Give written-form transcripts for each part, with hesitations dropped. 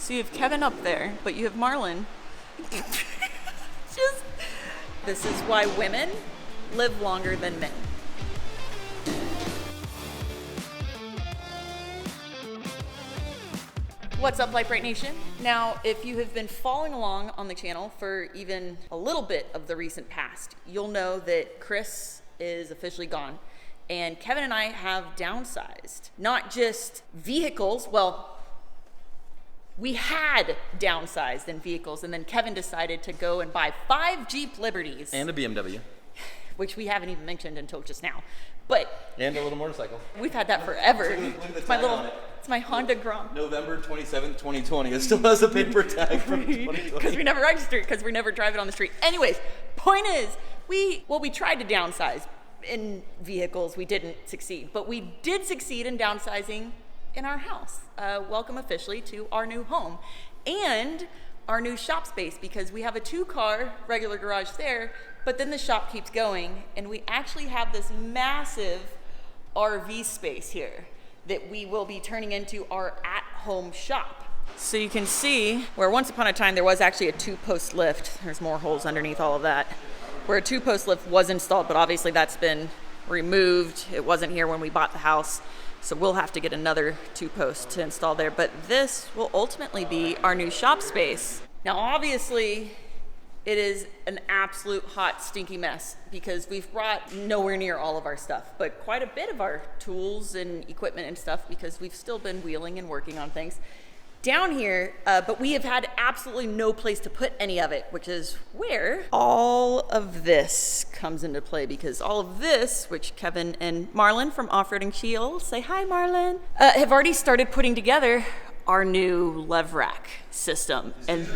So you have Kevin up there, but you have Marlon. This is why women live longer than men. What's up, Brite Nation? Now, if you have been following along on the channel for even a little bit of the recent past, you'll know that Chris is officially gone. And Kevin and I have downsized. Not just vehicles, well, we had downsized in vehicles, and then Kevin decided to go and buy 5 Jeep Liberties. And a BMW. Which we haven't even mentioned until just now. And a little motorcycle. We've had that forever. Look at the tag on it. It's my Honda Grom. November 27th, 2020. It still has a paper tag from 2020. Because we never registered, because we never drive it on the street. Anyways, point is, we tried to downsize in vehicles. We didn't succeed. But we did succeed in downsizing in our house. Welcome officially to our new home. And our new shop space, because we have a 2-car regular garage there, but then the shop keeps going, and we actually have this massive RV space here that we will be turning into our at-home shop. So you can see where once upon a time there was actually a 2-post lift. There's more holes underneath all of that. Where a 2-post lift was installed, but obviously that's been removed. It wasn't here when we bought the house. So we'll have to get another 2-post to install there. But this will ultimately be our new shop space. Now, obviously, it is an absolute hot, stinky mess because we've brought nowhere near all of our stuff, but quite a bit of our tools and equipment and stuff because we've still been wheeling and working on things down here, but we have had absolutely no place to put any of it, which is where all of this comes into play, because all of this, which Kevin and Marlon from Off-Roading Shield, say hi Marlon, have already started putting together our new Levrack system. And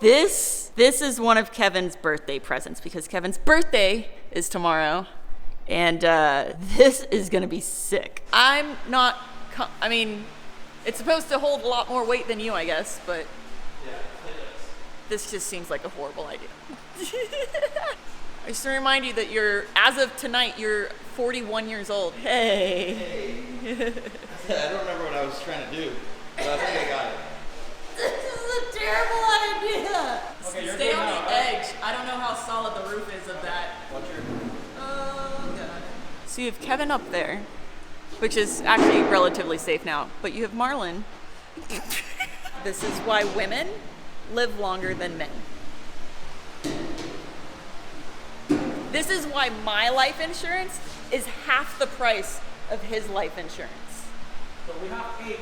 this is one of Kevin's birthday presents, because Kevin's birthday is tomorrow, and this is gonna be sick. It's supposed to hold a lot more weight than you, I guess, but yeah, it does. This just seems like a horrible idea. Just to remind you that as of tonight, you're 41 years old. Hey. I don't remember what I was trying to do, but I think I got it. This is a terrible idea. Okay, stay on the edge. I don't know how solid the roof is of that. Oh, God. So you have Kevin up there, which is actually relatively safe now, but you have Marlon. This is why women live longer than men. This is why my life insurance is half the price of his life insurance. So we have 8.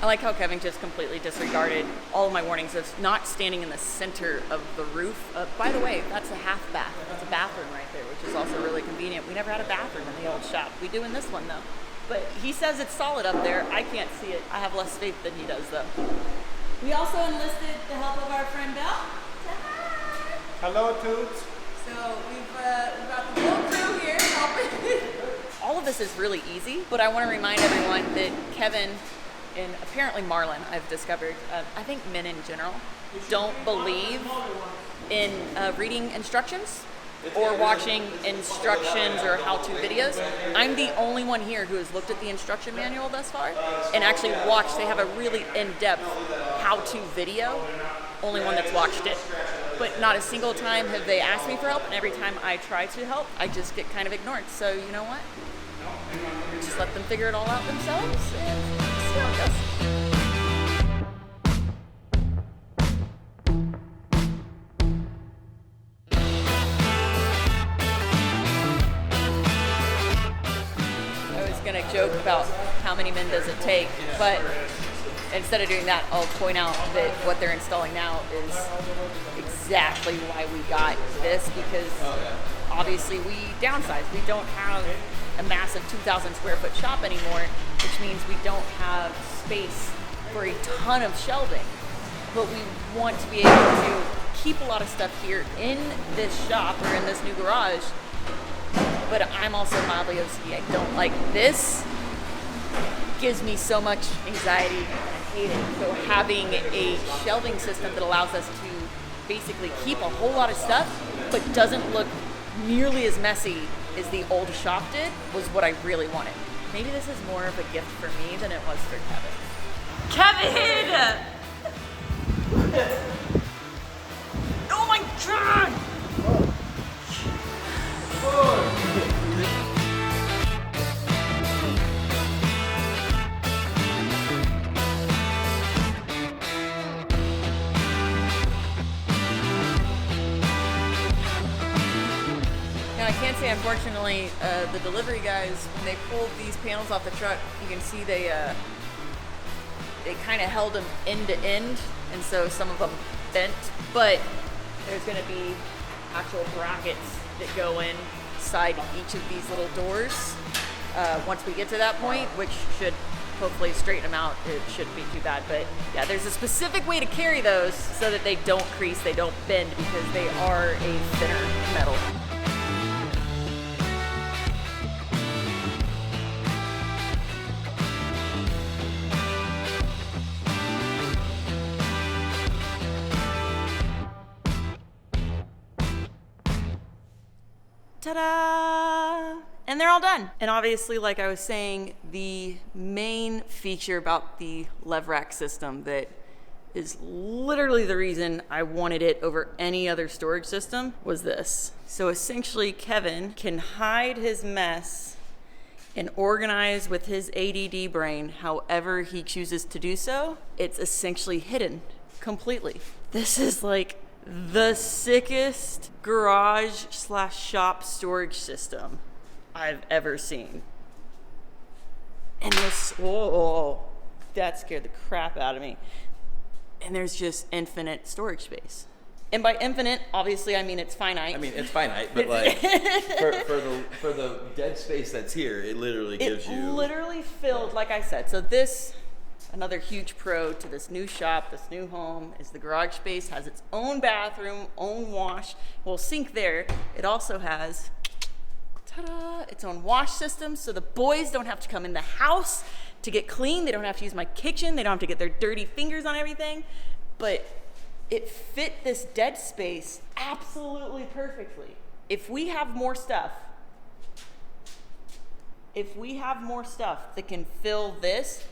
I like how Kevin just completely disregarded all of my warnings of not standing in the center of the roof. By the way, that's a half bath. That's a bathroom right there, which is also really convenient. We never had a bathroom in the old shop. We do in this one, though. But he says it's solid up there. I can't see it. I have less faith than he does, though. We also enlisted the help of our friend Belle. Hello, Toots. So we've got the whole crew here helping. All of this is really easy, but I want to remind everyone that Kevin and apparently Marlon, I've discovered, I think men in general don't believe in reading instructions or watching instructions or how-to videos. I'm the only one here who has looked at the instruction manual thus far and actually watched. They have a really in-depth how-to video, only one that's watched it. But not a single time have they asked me for help, and every time I try to help, I just get kind of ignored. So you know what? Just let them figure it all out themselves and see how it goes. I was gonna joke about how many men does it take, but instead of doing that, I'll point out that what they're installing now is exactly why we got this, because obviously we downsized. We don't have a massive 2,000 square foot shop anymore, which means we don't have space for a ton of shelving. But we want to be able to keep a lot of stuff here in this shop or in this new garage but I'm also mildly OCD. I don't like this. Gives me so much anxiety and I hate it. So having a shelving system that allows us to basically keep a whole lot of stuff, but doesn't look nearly as messy as the old shop did, was what I really wanted. Maybe this is more of a gift for me than it was for Kevin. Kevin! Oh my God! Now I can't say, unfortunately, the delivery guys, when they pulled these panels off the truck, you can see they kind of held them end to end, and so some of them bent. But there's going to be actual brackets that go inside each of these little doors once we get to that point, which should hopefully straighten them out. It shouldn't be too bad. But yeah, there's a specific way to carry those so that they don't crease, they don't bend, because they are a thinner metal. Ta-da! And they're all done. And obviously, like I was saying, the main feature about the Levrack system that is literally the reason I wanted it over any other storage system was this. So essentially, Kevin can hide his mess and organize with his ADD brain however he chooses to do so. It's essentially hidden completely. This is like the sickest garage/shop storage system I've ever seen. And this, whoa, that scared the crap out of me. And there's just infinite storage space. And by infinite, obviously, I mean it's finite. I mean, it's finite, but like for the dead space that's here, it literally gives you. It literally filled, like I said. So this, another huge pro to this new shop, this new home, is the garage space has its own bathroom, own wash, well, sink there. It also has, ta-da, its own wash system, so the boys don't have to come in the house to get clean. They don't have to use my kitchen. They don't have to get their dirty fingers on everything. But it fit this dead space absolutely perfectly. If we have more stuff that can fill this,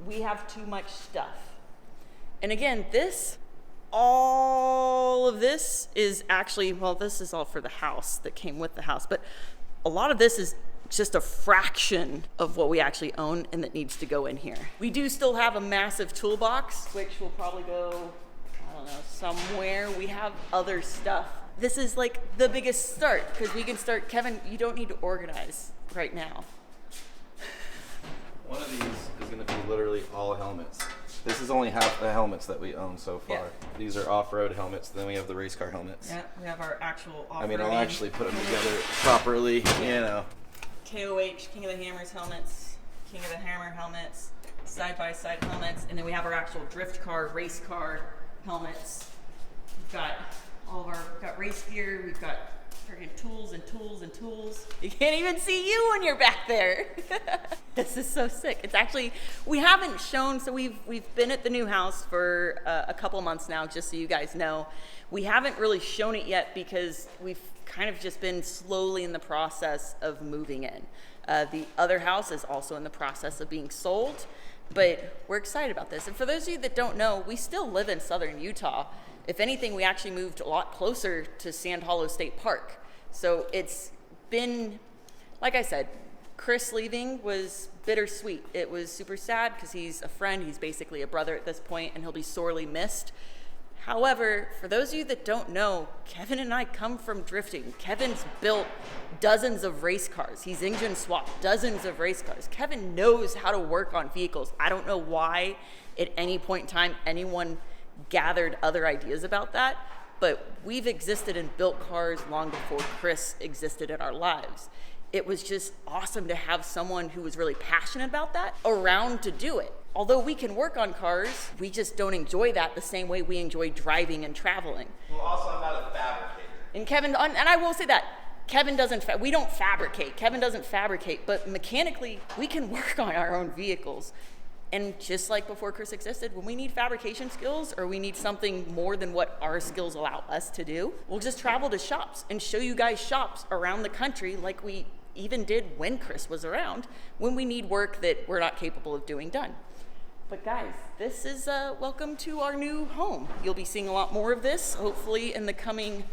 we have too much stuff. And again, all of this is actually, well, this is all for the house that came with the house, but a lot of this is just a fraction of what we actually own and that needs to go in here. We do still have a massive toolbox, which will probably go, I don't know, somewhere. We have other stuff. This is like the biggest start, because we can start, Kevin, you don't need to organize right now. One of these is going to be literally all helmets. This is only half the helmets that we own so far. Yeah. These are off-road helmets. Then we have the race car helmets. Yeah, we have our actual off-road. I mean, I'll actually put them together properly, you know. KOH, King of the Hammers helmets, King of the Hammer helmets, side-by-side helmets, and then we have our actual drift car, race car helmets. We've got we've got race gear, we've got freaking tools and tools and tools. You can't even see you when you're back there. This is so sick. It's actually, we haven't shown, so we've been at the new house for a couple months now, just so you guys know. We haven't really shown it yet because we've kind of just been slowly in the process of moving in. The other house is also in the process of being sold, but we're excited about this. And for those of you that don't know, we still live in southern Utah. If anything, we actually moved a lot closer to Sand Hollow State Park. So it's been, like I said, Chris leaving was bittersweet. It was super sad because he's a friend. He's basically a brother at this point, and he'll be sorely missed. However, for those of you that don't know, Kevin and I come from drifting. Kevin's built dozens of race cars. He's engine swapped dozens of race cars. Kevin knows how to work on vehicles. I don't know why at any point in time anyone gathered other ideas about that, but we've existed and built cars long before Chris existed in our lives. It was just awesome to have someone who was really passionate about that around to do it. Although we can work on cars, we just don't enjoy that the same way we enjoy driving and traveling. Well, also, I'm not a fabricator. And Kevin, and I will say that, Kevin doesn't, we don't fabricate. Kevin doesn't fabricate, but mechanically, we can work on our own vehicles. And just like before Chris existed, when we need fabrication skills or we need something more than what our skills allow us to do, we'll just travel to shops and show you guys shops around the country like we even did when Chris was around, when we need work that we're not capable of doing done. But guys, this is welcome to our new home. You'll be seeing a lot more of this, hopefully in the coming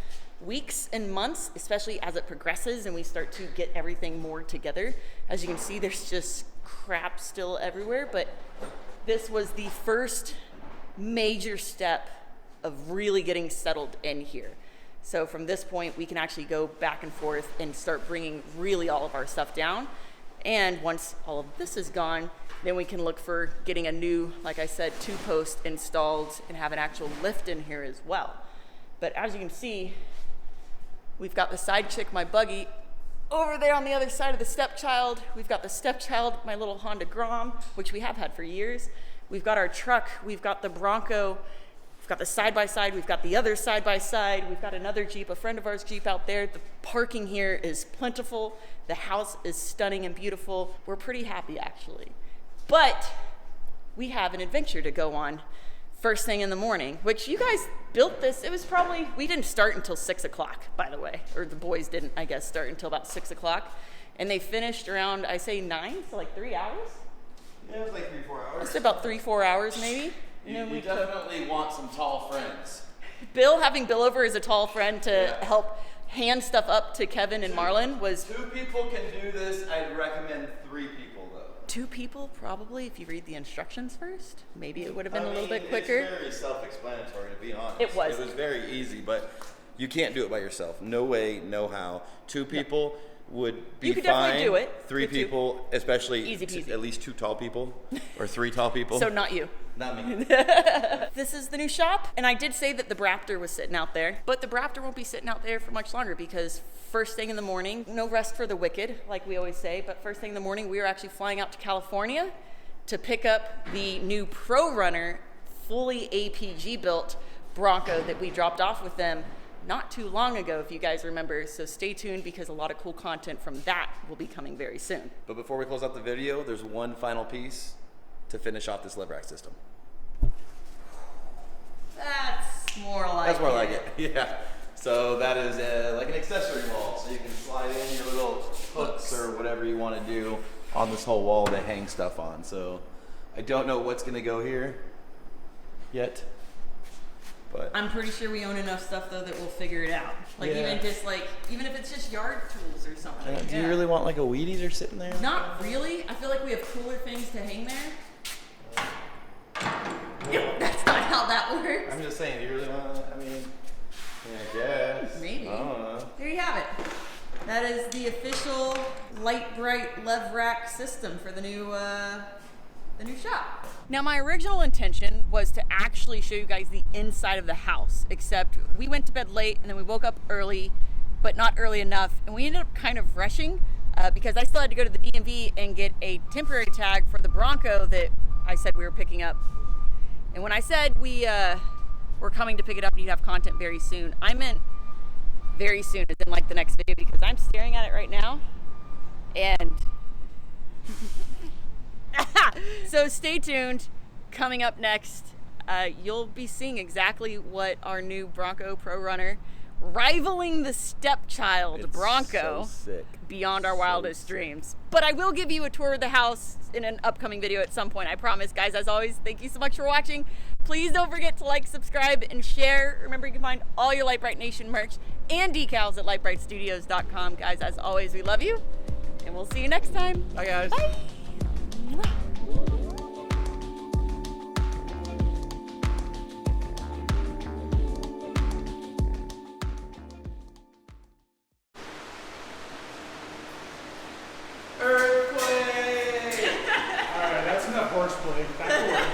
weeks and months, especially as it progresses and we start to get everything more together. As you can see, there's just crap still everywhere, but this was the first major step of really getting settled in here. So from this point, we can actually go back and forth and start bringing really all of our stuff down. And once all of this is gone, then we can look for getting a new, like I said, 2-post installed and have an actual lift in here as well. But as you can see, we've got the side chick, my buggy, over there on the other side of the stepchild. We've got the stepchild, my little Honda Grom, which we have had for years. We've got our truck, we've got the Bronco, we've got the side-by-side, we've got the other side-by-side, we've got another Jeep, a friend of ours Jeep out there. The parking here is plentiful. The house is stunning and beautiful. We're pretty happy actually. But we have an adventure to go on first thing in the morning, which you guys built this. It was probably, we didn't start until 6 o'clock, by the way, or the boys didn't, I guess, start until about 6 o'clock. And they finished around, I say 9, so like 3 hours? Yeah, it was like 3-4 hours. It's about 3-4 hours maybe. You definitely want some tall friends. Having Bill over as a tall friend to help hand stuff up to Kevin and Marlon was... 2 people can do this. I'd recommend 3 people though. 2 people probably, if you read the instructions first. Maybe it would have been a little bit quicker. It's very self-explanatory, to be honest. It was. It was very easy, but you can't do it by yourself. No way, no how. 2 people would be fine. You could definitely do it. 3 people, especially Easy peasy. At least 2 tall people or 3 tall people. So not you. Not me. This is the new shop, and I did say that the Braptor was sitting out there, but the Braptor won't be sitting out there for much longer because first thing in the morning, no rest for the wicked, like we always say, but first thing in the morning, we are actually flying out to California to pick up the new Pro Runner, fully APG built Bronco that we dropped off with them not too long ago, if you guys remember. So stay tuned because a lot of cool content from that will be coming very soon. But before we close out the video, there's one final piece to finish off this Levrack system. That's more like it. Yeah. So that is like an accessory wall. So you can slide in your little hooks or whatever you want to do on this whole wall to hang stuff on. So I don't know what's going to go here yet. But I'm pretty sure we own enough stuff though that we'll figure it out. Like even if it's just yard tools or something. Do you really want like a weed eater sitting there? Not really. I feel like we have cooler things to hang there. That's not how that works. I'm just saying, do you really want, I mean, I guess. Maybe. I don't know. There you have it. That is the official Lite, Brite, Levrack system for the new shop. Now my original intention was to actually show you guys the inside of the house, except we went to bed late and then we woke up early, but not early enough. And we ended up kind of rushing because I still had to go to the DMV and get a temporary tag for the Bronco that I said we were picking up. And when I said we were coming to pick it up and you'd have content very soon, I meant very soon, as in like the next video, because I'm staring at it right now. And so stay tuned. Coming up next, you'll be seeing exactly what our new Bronco Pro Runner, rivaling the stepchild Bronco, so sick. Beyond our wildest dreams. But I will give you a tour of the house in an upcoming video at some point, I promise. Guys, as always, thank you so much for watching. Please don't forget to like, subscribe, and share. Remember, you can find all your Lite Brite Nation merch and decals at litebritstudios.com. Guys, as always, we love you, and we'll see you next time. Bye, guys. Bye. Alright, that's enough horseplay. Back to work.